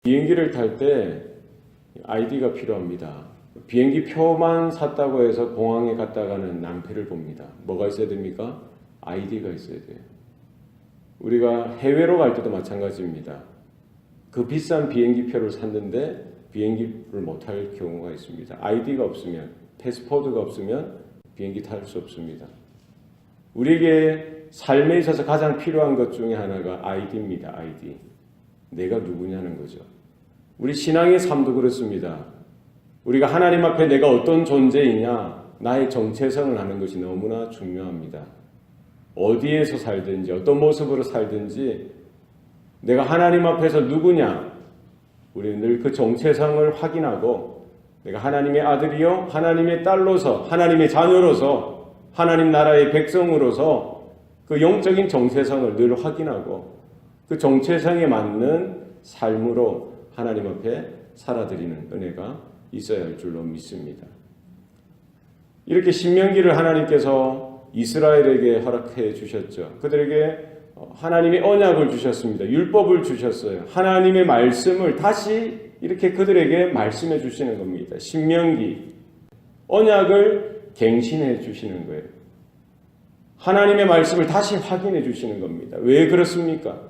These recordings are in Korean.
비행기를 탈 때 아이디가 필요합니다. 비행기 표만 샀다고 해서 공항에 갔다가는 낭패를 봅니다. 뭐가 있어야 됩니까? 아이디가 있어야 돼요. 우리가 해외로 갈 때도 마찬가지입니다. 그 비싼 비행기 표를 샀는데 비행기를 못 탈 경우가 있습니다. 아이디가 없으면, 패스포드가 없으면 비행기 탈 수 없습니다. 우리에게 삶에 있어서 가장 필요한 것 중에 하나가 아이디입니다. 아이디. 내가 누구냐는 거죠. 우리 신앙의 삶도 그렇습니다. 우리가 하나님 앞에 내가 어떤 존재이냐, 나의 정체성을 하는 것이 너무나 중요합니다. 어디에서 살든지 어떤 모습으로 살든지 내가 하나님 앞에서 누구냐, 우리는 늘 그 정체성을 확인하고 내가 하나님의 아들이요 하나님의 딸로서 하나님의 자녀로서 하나님 나라의 백성으로서 그 영적인 정체성을 늘 확인하고 그 정체성에 맞는 삶으로 하나님 앞에 살아드리는 은혜가 있어야 할 줄로 믿습니다. 이렇게 신명기를 하나님께서 이스라엘에게 허락해 주셨죠. 그들에게 하나님의 언약을 주셨습니다. 율법을 주셨어요. 하나님의 말씀을 다시 이렇게 그들에게 말씀해 주시는 겁니다. 신명기, 언약을 갱신해 주시는 거예요. 하나님의 말씀을 다시 확인해 주시는 겁니다. 왜 그렇습니까?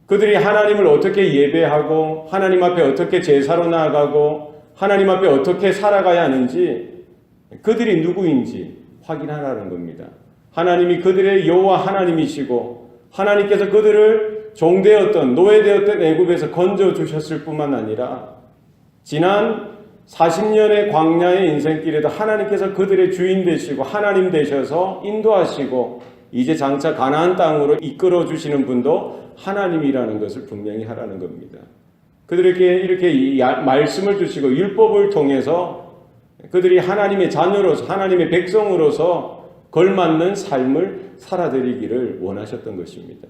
그들이 하나님을 어떻게 예배하고 하나님 앞에 어떻게 제사로 나아가고 하나님 앞에 어떻게 살아가야 하는지 그들이 누구인지 확인하라는 겁니다. 하나님이 그들의 여호와 하나님이시고 하나님께서 그들을 종되었던 노예되었던 애굽에서 건져주셨을 뿐만 아니라 지난 40년의 광야의 인생길에도 하나님께서 그들의 주인 되시고 하나님 되셔서 인도하시고 이제 장차 가나안 땅으로 이끌어 주시는 분도 하나님이라는 것을 분명히 하라는 겁니다. 그들에게 이렇게 말씀을 주시고 율법을 통해서 그들이 하나님의 자녀로서 하나님의 백성으로서 걸맞는 삶을 살아드리기를 원하셨던 것입니다.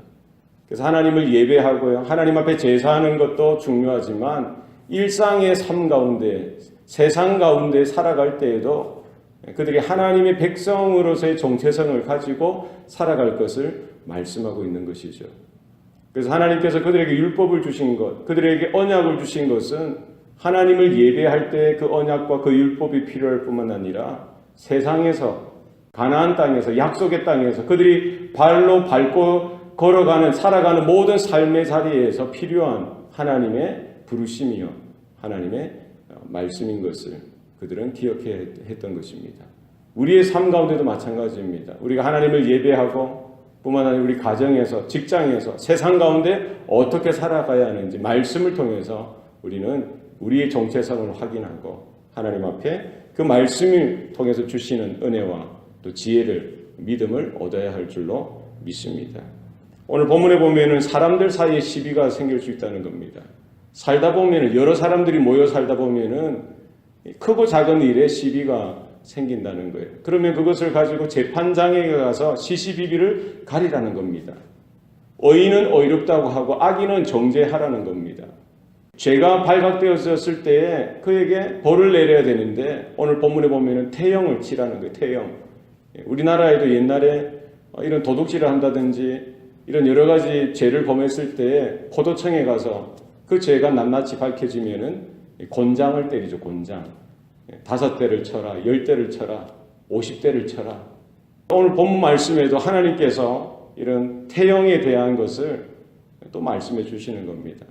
그래서 하나님을 예배하고요. 하나님 앞에 제사하는 것도 중요하지만 일상의 삶 가운데 세상 가운데 살아갈 때에도 그들이 하나님의 백성으로서의 정체성을 가지고 살아갈 것을 말씀하고 있는 것이죠. 그래서 하나님께서 그들에게 율법을 주신 것, 그들에게 언약을 주신 것은 하나님을 예배할 때 그 언약과 그 율법이 필요할 뿐만 아니라 세상에서 가나안 땅에서 약속의 땅에서 그들이 발로 밟고 걸어가는 살아가는 모든 삶의 자리에서 필요한 하나님의 부르심이요 하나님의 말씀인 것을 그들은 기억해야 했던 것입니다. 우리의 삶 가운데도 마찬가지입니다. 우리가 하나님을 예배하고 뿐만 아니라 우리 가정에서 직장에서 세상 가운데 어떻게 살아가야 하는지 말씀을 통해서 우리는 우리의 정체성을 확인하고 하나님 앞에 그 말씀을 통해서 주시는 은혜와 또 지혜를 믿음을 얻어야 할 줄로 믿습니다. 오늘 본문에 보면은 사람들 사이에 시비가 생길 수 있다는 겁니다. 살다 보면은 여러 사람들이 모여 살다 보면은 크고 작은 일에 시비가 생긴다는 거예요. 그러면 그것을 가지고 재판장에 가서 시시비비를 가리라는 겁니다. 의인은 의롭다고 하고 악인은 정죄하라는 겁니다. 죄가 발각되었을 때에 그에게 벌을 내려야 되는데 오늘 본문에 보면은 태형을 치라는 거예요. 태형. 우리나라에도 옛날에 이런 도둑질을 한다든지 이런 여러 가지 죄를 범했을 때 포도청에 가서 그 죄가 낱낱이 밝혀지면은 곤장을 때리죠. 곤장. 5대를 쳐라, 10대를 쳐라, 50대를 쳐라. 오늘 본문 말씀에도 하나님께서 이런 태형에 대한 것을 또 말씀해 주시는 겁니다.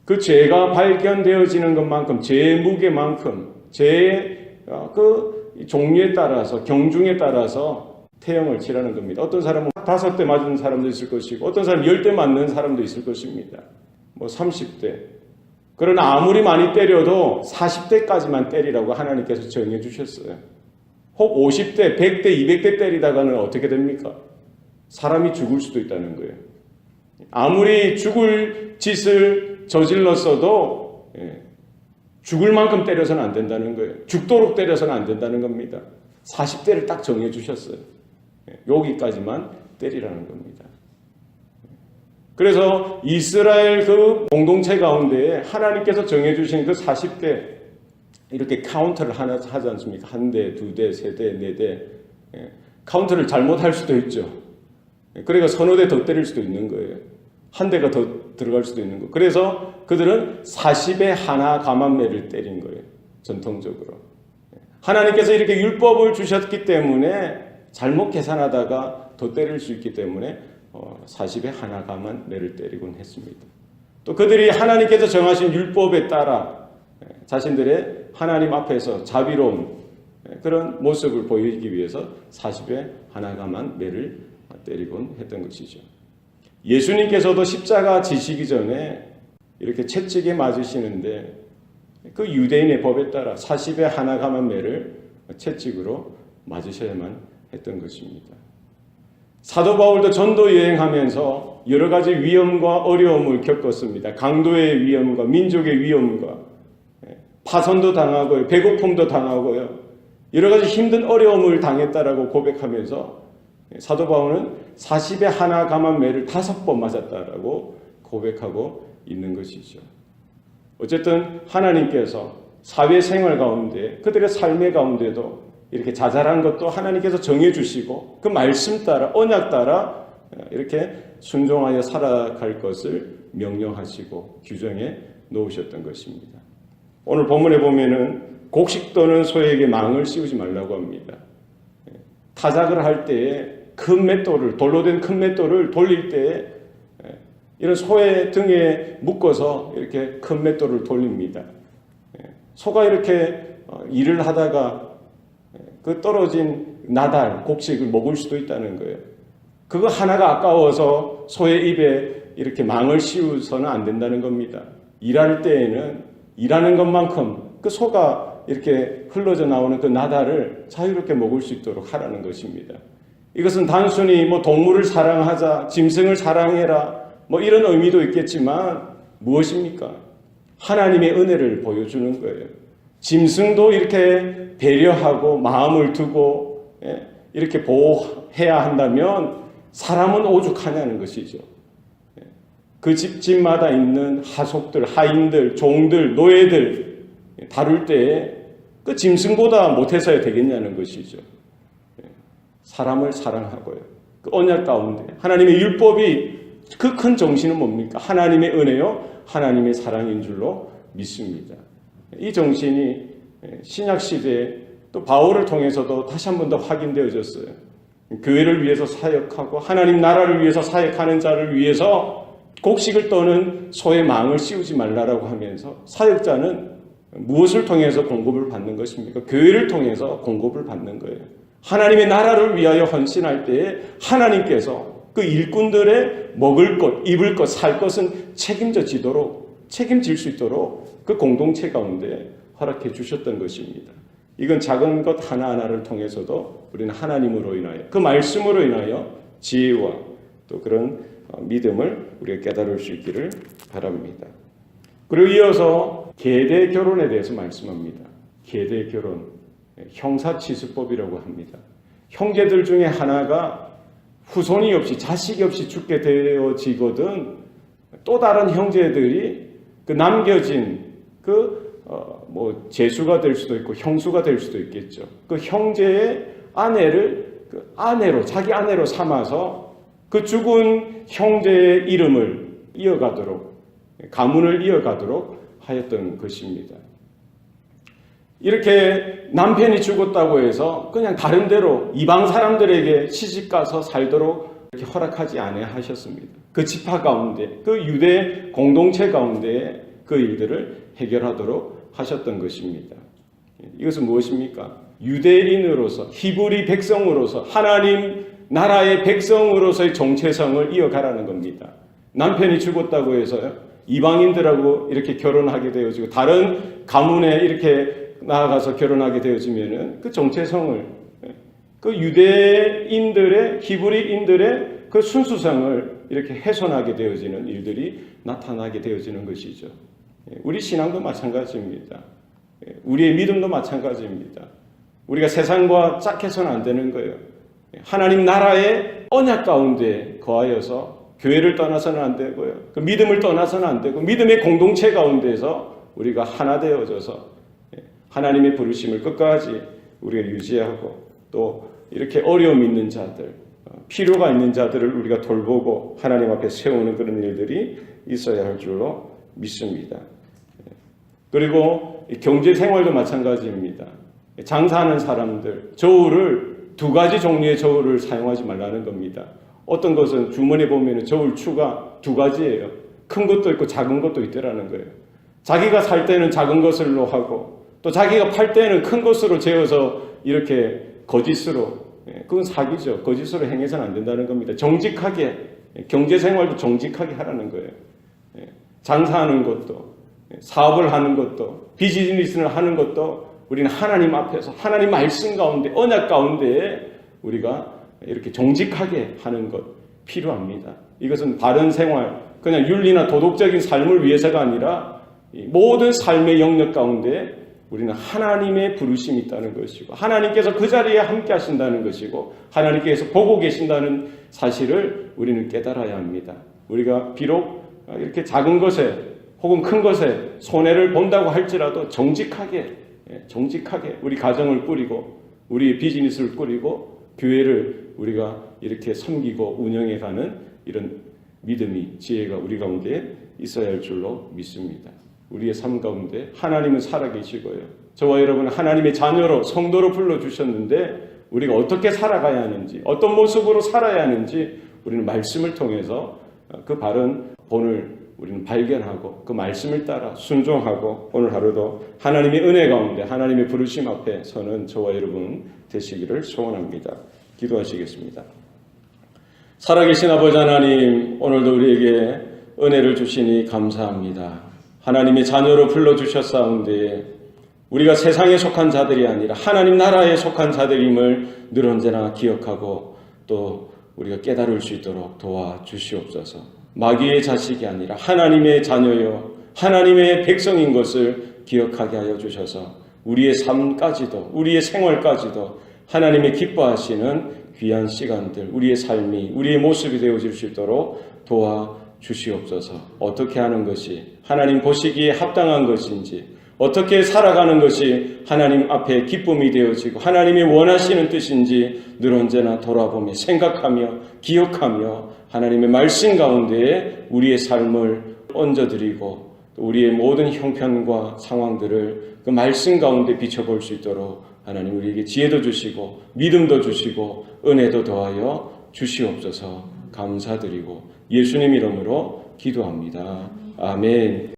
그 죄가 발견되어지는 것만큼 죄의 무게만큼 죄의 그 종류에 따라서 경중에 따라서 태형을 치라는 겁니다. 어떤 사람은 5대 맞은 사람도 있을 것이고 어떤 사람은 10대 맞는 사람도 있을 것입니다. 30대. 그러나 아무리 많이 때려도 40대까지만 때리라고 하나님께서 정해 주셨어요. 혹 50대, 100대, 200대 때리다가는 어떻게 됩니까? 사람이 죽을 수도 있다는 거예요. 아무리 죽을 짓을 저질렀어도 죽을 만큼 때려서는 안 된다는 거예요. 죽도록 때려서는 안 된다는 겁니다. 40대를 딱 정해 주셨어요. 여기까지만 때리라는 겁니다. 그래서 이스라엘 그 공동체 가운데 하나님께서 정해주신 그 40대 이렇게 카운트를 하나 하지 않습니까? 1대, 2대, 3대, 4대. 카운트를 잘못할 수도 있죠. 그러니까 서너 대 더 때릴 수도 있는 거예요. 한 대가 더 들어갈 수도 있는 거. 그래서 그들은 40의 하나 가만매를 때린 거예요. 전통적으로. 하나님께서 이렇게 율법을 주셨기 때문에 잘못 계산하다가 더 때릴 수 있기 때문에 40의 하나 가만매를 때리곤 했습니다. 또 그들이 하나님께서 정하신 율법에 따라 자신들의 하나님 앞에서 자비로운 그런 모습을 보이기 위해서 40의 하나 가만매를 때리곤 했던 것이죠. 예수님께서도 십자가 지시기 전에 이렇게 채찍에 맞으시는데 그 유대인의 법에 따라 40의 하나 가만매를 채찍으로 맞으셔야만 했던 것입니다. 사도 바울도 전도 여행하면서 여러 가지 위험과 어려움을 겪었습니다. 강도의 위험과 민족의 위험과 파선도 당하고요, 배고픔도 당하고요, 여러 가지 힘든 어려움을 당했다라고 고백하면서 사도 바울은 40의 하나 가만매를 5번 맞았다라고 고백하고 있는 것이죠. 어쨌든 하나님께서 사회생활 가운데 그들의 삶의 가운데도 이렇게 자잘한 것도 하나님께서 정해주시고 그 말씀 따라 언약 따라 이렇게 순종하여 살아갈 것을 명령하시고 규정해 놓으셨던 것입니다. 오늘 본문에 보면은 곡식 떠는 소에게 망을 씌우지 말라고 합니다. 타작을 할 때에 큰 맷돌을, 돌로 된 큰 맷돌을 돌릴 때에 이런 소의 등에 묶어서 이렇게 큰 맷돌을 돌립니다. 소가 이렇게 일을 하다가 그 떨어진 나달, 곡식을 먹을 수도 있다는 거예요. 그거 하나가 아까워서 소의 입에 이렇게 망을 씌우서는 안 된다는 겁니다. 일할 때에는 일하는 것만큼 그 소가 이렇게 흘러져 나오는 그 나달을 자유롭게 먹을 수 있도록 하라는 것입니다. 이것은 단순히 뭐 동물을 사랑하자, 짐승을 사랑해라, 뭐 이런 의미도 있겠지만 무엇입니까? 하나님의 은혜를 보여주는 거예요. 짐승도 이렇게 배려하고 마음을 두고 이렇게 보호해야 한다면 사람은 오죽하냐는 것이죠. 그 집마다 있는 하속들, 하인들, 종들, 노예들 다룰 때에 그 짐승보다 못해서야 되겠냐는 것이죠. 사람을 사랑하고요. 그 언약 가운데 하나님의 율법이 그 큰 정신은 뭡니까? 하나님의 은혜요, 하나님의 사랑인 줄로 믿습니다. 이 정신이 신약 시대에 또 바울을 통해서도 다시 한 번 더 확인되어졌어요. 교회를 위해서 사역하고 하나님 나라를 위해서 사역하는 자를 위해서 곡식을 떠는 소의 망을 씌우지 말라라고 하면서 사역자는 무엇을 통해서 공급을 받는 것입니까? 교회를 통해서 공급을 받는 거예요. 하나님의 나라를 위하여 헌신할 때에 하나님께서 그 일꾼들의 먹을 것, 입을 것, 살 것은 책임질 수 있도록 그 공동체 가운데 허락해 주셨던 것입니다. 이건 작은 것 하나하나를 통해서도 우리는 하나님으로 인하여 그 말씀으로 인하여 지혜와 또 그런 믿음을 우리가 깨달을 수 있기를 바랍니다. 그리고 이어서 계대 결혼에 대해서 말씀합니다. 계대 결혼, 형사치수법이라고 합니다. 형제들 중에 하나가 후손이 없이 자식이 없이 죽게 되어지거든 또 다른 형제들이 그 남겨진 제수가 될 수도 있고 형수가 될 수도 있겠죠. 그 형제의 아내를 그 아내로 자기 아내로 삼아서 그 죽은 형제의 이름을 이어가도록 가문을 이어가도록 하였던 것입니다. 이렇게 남편이 죽었다고 해서 그냥 다른 데로 이방 사람들에게 시집가서 살도록 이렇게 허락하지 아니하셨습니다. 그 지파 가운데, 그 유대 공동체 가운데 그 일들을 해결하도록 하셨던 것입니다. 이것은 무엇입니까? 유대인으로서, 히브리 백성으로서, 하나님 나라의 백성으로서의 정체성을 이어가라는 겁니다. 남편이 죽었다고 해서요, 이방인들하고 이렇게 결혼하게 되어지고 다른 가문에 이렇게 나아가서 결혼하게 되어지면은 그 정체성을, 그 유대인들의, 히브리인들의 그 순수성을 이렇게 훼손하게 되어지는 일들이 나타나게 되어지는 것이죠. 우리 신앙도 마찬가지입니다. 우리의 믿음도 마찬가지입니다. 우리가 세상과 짝해서는 안 되는 거예요. 하나님 나라의 언약 가운데 거하여서 교회를 떠나서는 안 되고요. 그 믿음을 떠나서는 안 되고 믿음의 공동체 가운데서 우리가 하나 되어져서 하나님의 부르심을 끝까지 우리가 유지하고 또 이렇게 어려움 있는 자들, 필요가 있는 자들을 우리가 돌보고 하나님 앞에 세우는 그런 일들이 있어야 할 줄로 믿습니다. 그리고 경제 생활도 마찬가지입니다. 장사하는 사람들, 저울을 두 가지 종류의 저울을 사용하지 말라는 겁니다. 어떤 것은 주머니에 보면 저울 추가 두 가지예요. 큰 것도 있고 작은 것도 있더라는 거예요. 자기가 살 때는 작은 것으로 하고 또 자기가 팔 때는 큰 것으로 재어서 이렇게 거짓으로, 그건 사기죠. 거짓으로 행해서는 안 된다는 겁니다. 정직하게, 경제생활도 정직하게 하라는 거예요. 장사하는 것도, 사업을 하는 것도, 비즈니스를 하는 것도 우리는 하나님 앞에서 하나님 말씀 가운데, 언약 가운데 우리가 이렇게 정직하게 하는 것 필요합니다. 이것은 바른 생활, 그냥 윤리나 도덕적인 삶을 위해서가 아니라 모든 삶의 영역 가운데 우리는 하나님의 부르심이 있다는 것이고 하나님께서 그 자리에 함께 하신다는 것이고 하나님께서 보고 계신다는 사실을 우리는 깨달아야 합니다. 우리가 비록 이렇게 작은 것에 혹은 큰 것에 손해를 본다고 할지라도 정직하게 우리 가정을 꾸리고 우리 비즈니스를 꾸리고 교회를 우리가 이렇게 섬기고 운영해가는 이런 믿음이, 지혜가 우리 가운데 있어야 할 줄로 믿습니다. 우리의 삶 가운데 하나님은 살아계시고요. 저와 여러분은 하나님의 자녀로 성도로 불러주셨는데 우리가 어떻게 살아가야 하는지, 어떤 모습으로 살아야 하는지 우리는 말씀을 통해서 그 바른 본을 우리는 발견하고 그 말씀을 따라 순종하고 오늘 하루도 하나님의 은혜 가운데 하나님의 부르심 앞에 서는 저와 여러분 되시기를 소원합니다. 기도하시겠습니다. 살아계신 아버지 하나님, 오늘도 우리에게 은혜를 주시니 감사합니다. 하나님의 자녀로 불러주셨사온데 우리가 세상에 속한 자들이 아니라 하나님 나라에 속한 자들임을 늘 언제나 기억하고 또 우리가 깨달을 수 있도록 도와주시옵소서. 마귀의 자식이 아니라 하나님의 자녀요 하나님의 백성인 것을 기억하게 하여 주셔서 우리의 삶까지도 우리의 생활까지도 하나님의 기뻐하시는 귀한 시간들, 우리의 삶이 우리의 모습이 되어질 수 있도록 도와주시옵소서. 어떻게 하는 것이 하나님 보시기에 합당한 것인지, 어떻게 살아가는 것이 하나님 앞에 기쁨이 되어지고 하나님이 원하시는 뜻인지 늘 언제나 돌아보며 생각하며 기억하며 하나님의 말씀 가운데 우리의 삶을 얹어드리고 우리의 모든 형편과 상황들을 그 말씀 가운데 비춰볼 수 있도록 하나님 우리에게 지혜도 주시고 믿음도 주시고 은혜도 더하여 주시옵소서. 감사드리고 예수님 이름으로 기도합니다. 아멘.